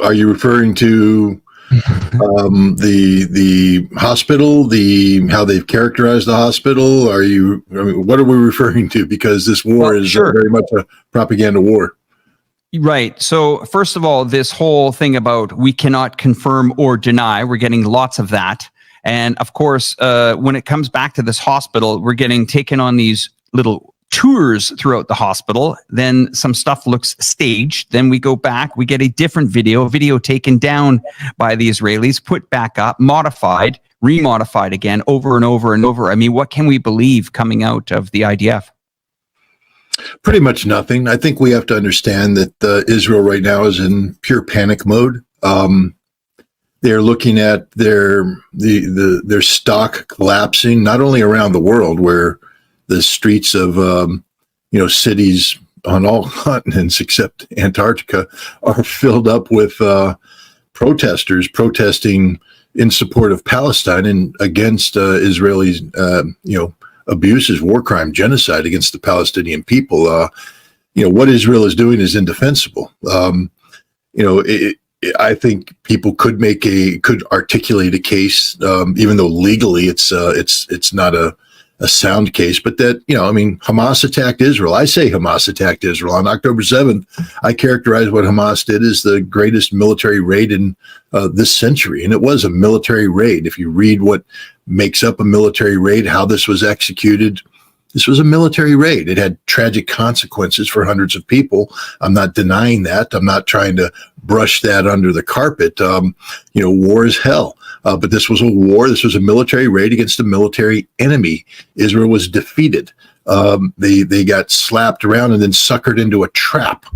Are you referring to the hospital, how they've characterized the hospital? What are we referring to? Because this war is sure. very much a propaganda war. Right. So first of all, this whole thing about we cannot confirm or deny, we're getting lots of that. And of course, when it comes back to this hospital, we're getting taken on these little tours throughout the hospital. Then some stuff looks staged. Then we go back, we get a different video taken down by the Israelis, put back up, modified, remodified again over and over and over. I mean, what can we believe coming out of the IDF? Pretty much nothing. I think we have to understand that Israel right now is in pure panic mode. They're looking at their stock collapsing, not only around the world, where the streets of cities on all continents except Antarctica are filled up with protesters protesting in support of Palestine and against Israelis, abuses, war crime, genocide against the Palestinian people. What Israel is doing is indefensible. I think people could articulate a case, even though legally it's not a sound case, but that, Hamas attacked Israel. I say Hamas attacked Israel. On October 7th, I characterized what Hamas did as the greatest military raid in this century. And it was a military raid. If you read what makes up a military raid, how this was executed, this was a military raid. It had tragic consequences for hundreds of people. I'm not denying that. I'm not trying to brush that under the carpet. War is hell. But this was a war. This was a military raid against a military enemy. Israel was defeated. They got slapped around and then suckered into a trap.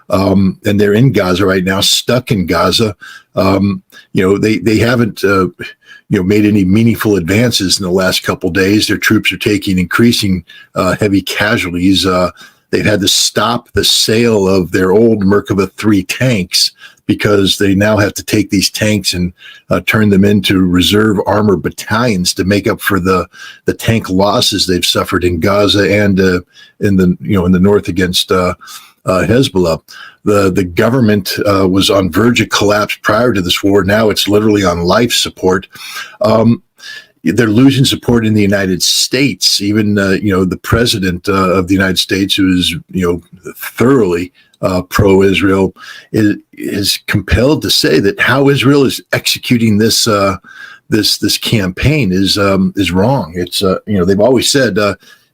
And they're in Gaza right now, stuck in Gaza. They haven't made any meaningful advances in the last couple of days. Their troops are taking increasing heavy casualties. They've had to stop the sale of their old Merkava 3 tanks because they now have to take these tanks and turn them into reserve armor battalions to make up for the tank losses they've suffered in Gaza and in the north against Hezbollah. The government was on verge of collapse prior to this war. Now it's literally on life support. They're losing support in the United States. Even the president of the United States, who is thoroughly pro-Israel, is compelled to say that how Israel is executing this campaign is wrong. It's they've always said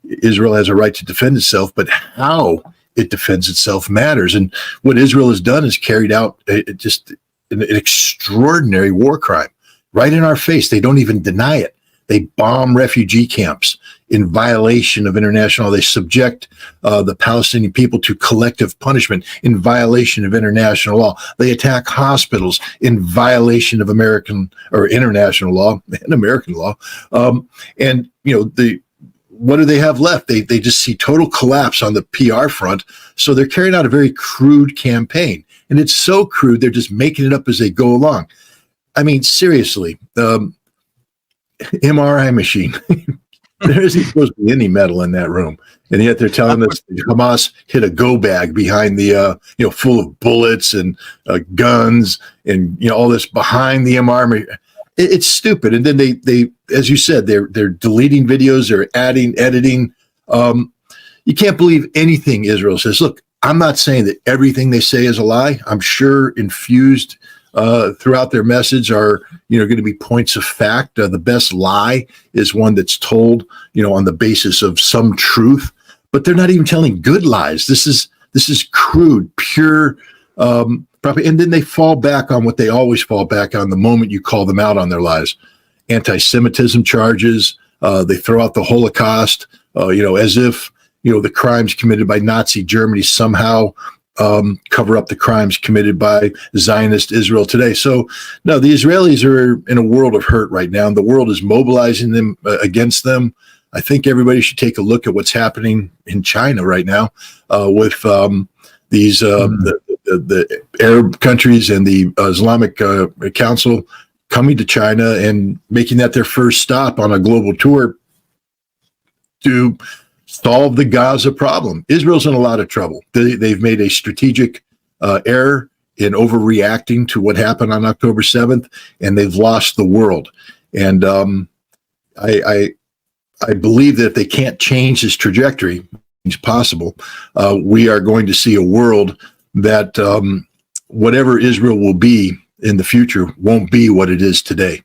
Israel has a right to defend itself, but how it defends itself matters. And what Israel has done is carried out just an extraordinary war crime right in our face. They don't even deny it. They bomb refugee camps in violation of international law. They subject the Palestinian people to collective punishment in violation of international law. They attack hospitals in violation of American or international law and American law. What do they have left? They just see total collapse on the PR front. So they're carrying out a very crude campaign. And it's so crude, they're just making it up as they go along. I mean, seriously, MRI machine. There isn't supposed to be any metal in that room. And yet they're telling us Hamas hit a go bag behind the, full of bullets and guns and, all this behind the MRI. It's stupid. And then they, as you said, they're deleting videos, they're adding, editing. You can't believe anything Israel says. Look, I'm not saying that everything they say is a lie. I'm sure infused throughout their message are, going to be points of fact. The best lie is one that's told, on the basis of some truth, but they're not even telling good lies. This is crude, pure, propaganda. And then they fall back on what they always fall back on the moment you call them out on their lies. Anti-Semitism charges. They throw out the Holocaust, as if, the crimes committed by Nazi Germany somehow cover up the crimes committed by Zionist Israel today. So, no, the Israelis are in a world of hurt right now, and the world is mobilizing them against them. I think everybody should take a look at what's happening in China right now with these the Arab countries and the Islamic Council coming to China and making that their first stop on a global tour to solve the Gaza problem. Israel's in a lot of trouble. They've made a strategic error in overreacting to what happened on October 7th, and they've lost the world. And I believe that if they can't change this trajectory, it's possible, we are going to see a world that whatever Israel will be in the future won't be what it is today.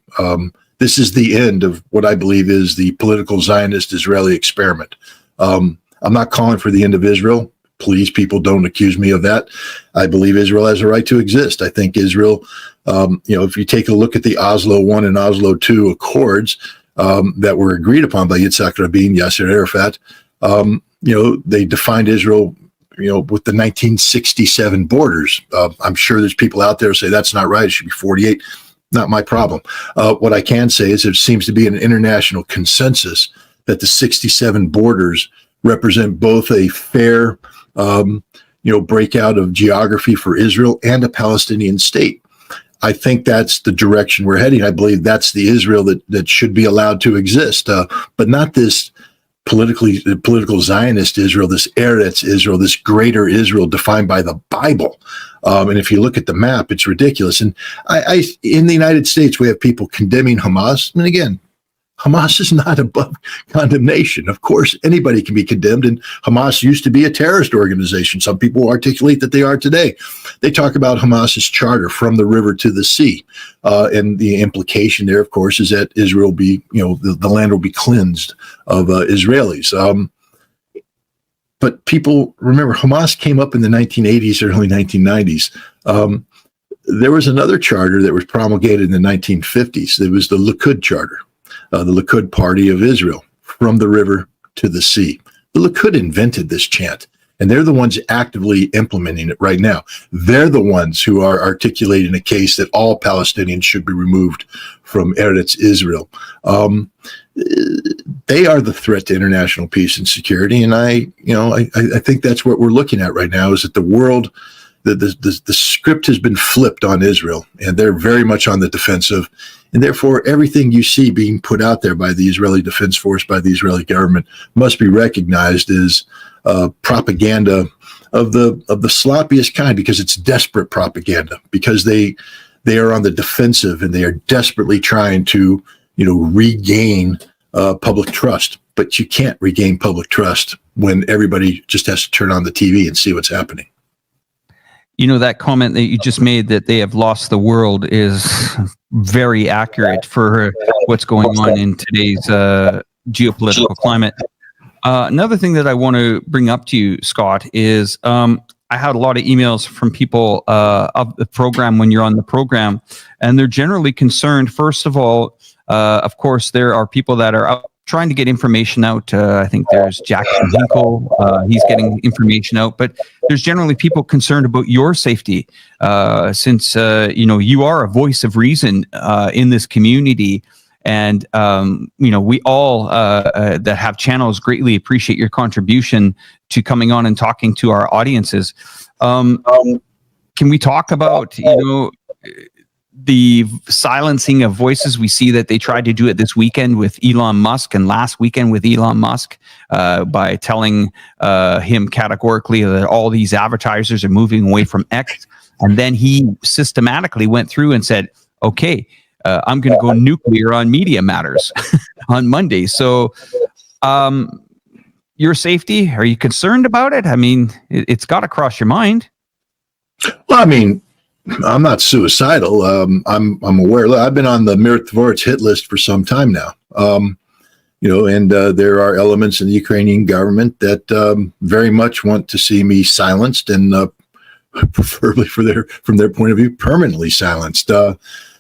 This is the end of what I believe is the political Zionist Israeli experiment. I'm not calling for the end of Israel. Please, people, don't accuse me of that. I believe Israel has a right to exist. I think Israel, if you take a look at the Oslo I and Oslo II accords that were agreed upon by Yitzhak Rabin, Yasser Arafat, they defined Israel, with the 1967 borders. I'm sure there's people out there who say that's not right. It should be 48. Not my problem. What I can say is there seems to be an international consensus that the 67 borders represent both a fair, breakout of geography for Israel and a Palestinian state. I think that's the direction we're heading. I believe that's the Israel that should be allowed to exist, but not this political Zionist Israel, this Eretz Israel, this greater Israel defined by the Bible. And if you look at the map, it's ridiculous. And I in the United States, we have people condemning Hamas. And again, Hamas is not above condemnation. Of course, anybody can be condemned, and Hamas used to be a terrorist organization. Some people articulate that they are today. They talk about Hamas's charter, from the river to the sea. And the implication there, of course, is that Israel the land will be cleansed of Israelis. But people remember, Hamas came up in the 1980s, early 1990s. There was another charter that was promulgated in the 1950s. It was the Likud charter. The Likud party of Israel, from the river to the sea. The Likud invented this chant, and they're the ones actively implementing it right now. They're the ones who are articulating a case that all Palestinians should be removed from Eretz Israel. They are the threat to international peace and security, and I think that's what we're looking at right now, is that the world, the script has been flipped on Israel, and they're very much on the defensive. And therefore, everything you see being put out there by the Israeli Defense Force, by the Israeli government, must be recognized as propaganda of the sloppiest kind, because it's desperate propaganda, because they are on the defensive and they are desperately trying to regain public trust. But you can't regain public trust when everybody just has to turn on the TV and see what's happening. That comment that you just made, that they have lost the world, is very accurate for what's going on in today's geopolitical climate. Another thing that I want to bring up to you, Scott, is I had a lot of emails from people of the program when you're on the program, and they're generally concerned. First of all, of course, there are people that are out trying to get information out. I think there's Jackson Hinkle. He's getting information out, but there's generally people concerned about your safety, since you are a voice of reason in this community, and we all that have channels greatly appreciate your contribution to coming on and talking to our audiences. Can we talk about the silencing of voices? We see that they tried to do it this weekend with Elon Musk, and last weekend with Elon Musk, by telling him categorically that all these advertisers are moving away from X. And then he systematically went through and said, okay, I'm going to go nuclear on Media Matters on Monday. So your safety, are you concerned about it? I mean, it's got to cross your mind. Well, I mean, I'm not suicidal. I'm aware. I've been on the Mirtvorets hit list for some time now. And there are elements in the Ukrainian government that very much want to see me silenced, and preferably from their point of view, permanently silenced.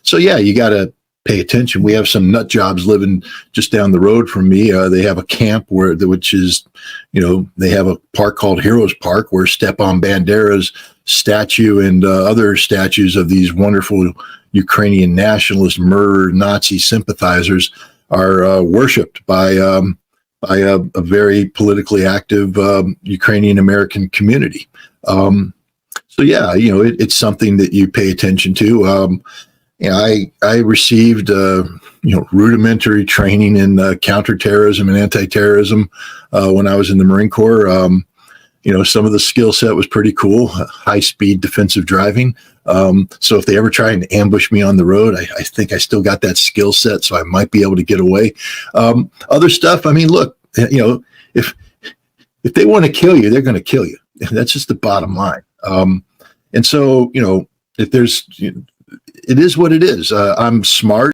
So yeah, you got to pay attention. We have some nut jobs living just down the road from me. They have a camp which is, they have a park called Heroes Park, where Stepan Bandera's statue and other statues of these wonderful Ukrainian nationalist murder Nazi sympathizers are worshipped by a very politically active Ukrainian American community. So yeah, it's something that you pay attention to. I received rudimentary training in counterterrorism and anti-terrorism when I was in the Marine Corps. some of the skill set was pretty cool, high speed defensive driving. So if they ever try and ambush me on the road, I think I still got that skill set, so I might be able to get away. Other stuff, I mean, look, if they want to kill you, they're going to kill you. That's just the bottom line. And so, if there's, it is what it is. I'm smart.